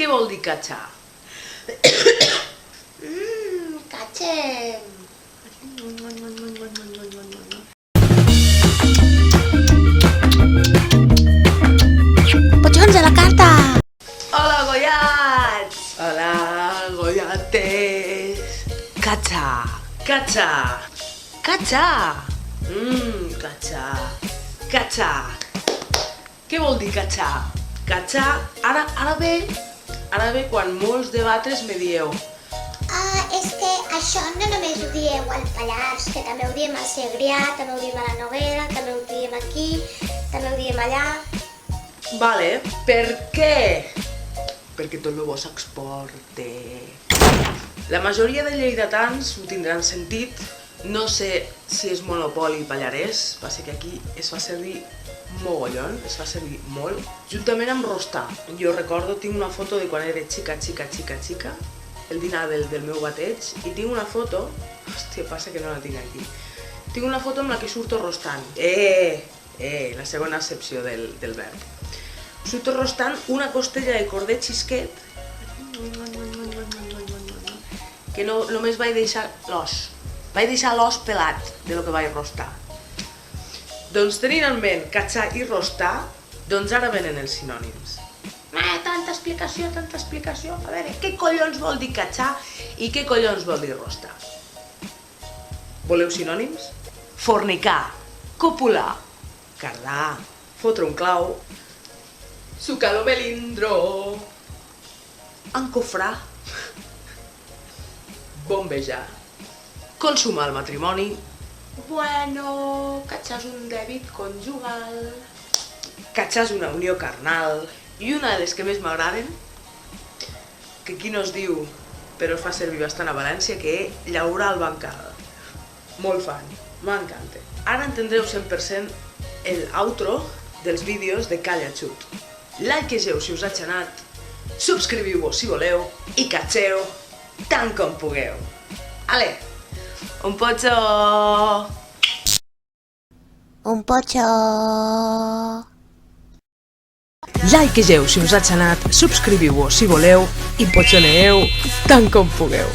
Què vol dir catxar? Catxem. Potxons a la carta! Hola, goiats! Hola, goiates! Catxar, catxar, catxar! Catxar, catxar. Què vol dir catxar? Catxar, ara ve quan molts de vosaltres me dieu És que això no només ho dieu al Pallars, que també ho diem al Segrià, també ho diem a la Noguera, també ho diem aquí, també ho diem allà. Vale, per què? Perquè tot el bo s'exporta. La majoria de lleidatans ho tindran sentit. No sé si és monopoli pallarès, va ser que aquí es fa servir mogollon, es fa servir molt, juntament amb rostar. Jo recordo, tinc una foto de quan era xica, el dinar del meu bateig, i tinc una foto, hòstia, passa que no la tinc aquí, tinc una foto amb la que surto rostant. La segona accepció del verb. Surto rostant una costella de cordet xisquet, que només vaig deixar l'os. Vaig deixar l'os pelat de lo que vaig rostar. Doncs tenint en ment catxar i rostar, doncs ara venen els sinònims. Tanta explicació. A veure, què collons vol dir catxar i què collons vol dir rostar? Voleu sinònims? Fornicar, copular, cardar, fotre un clau, sucar lo melindro, encofrar, bombejar, consumar el matrimoni, catxar és un dèbit conjugal, catxar és una unió carnal, i una de les que més m'agraden, que aquí no es diu, però es fa servir bastant a València, que és llaurar el bancal. Molt fan, m'encanta. Ara entendreu 100% el outro dels vídeos de Calla Xut. Likegeu si us ha xanat, subscriviu-vos si voleu i catxeu tant com pugueu. Ale, un potxo! Un potxo! Likegeu si us ha xanat, subscriviu-vos si voleu i potxoneeu tant com pugueu.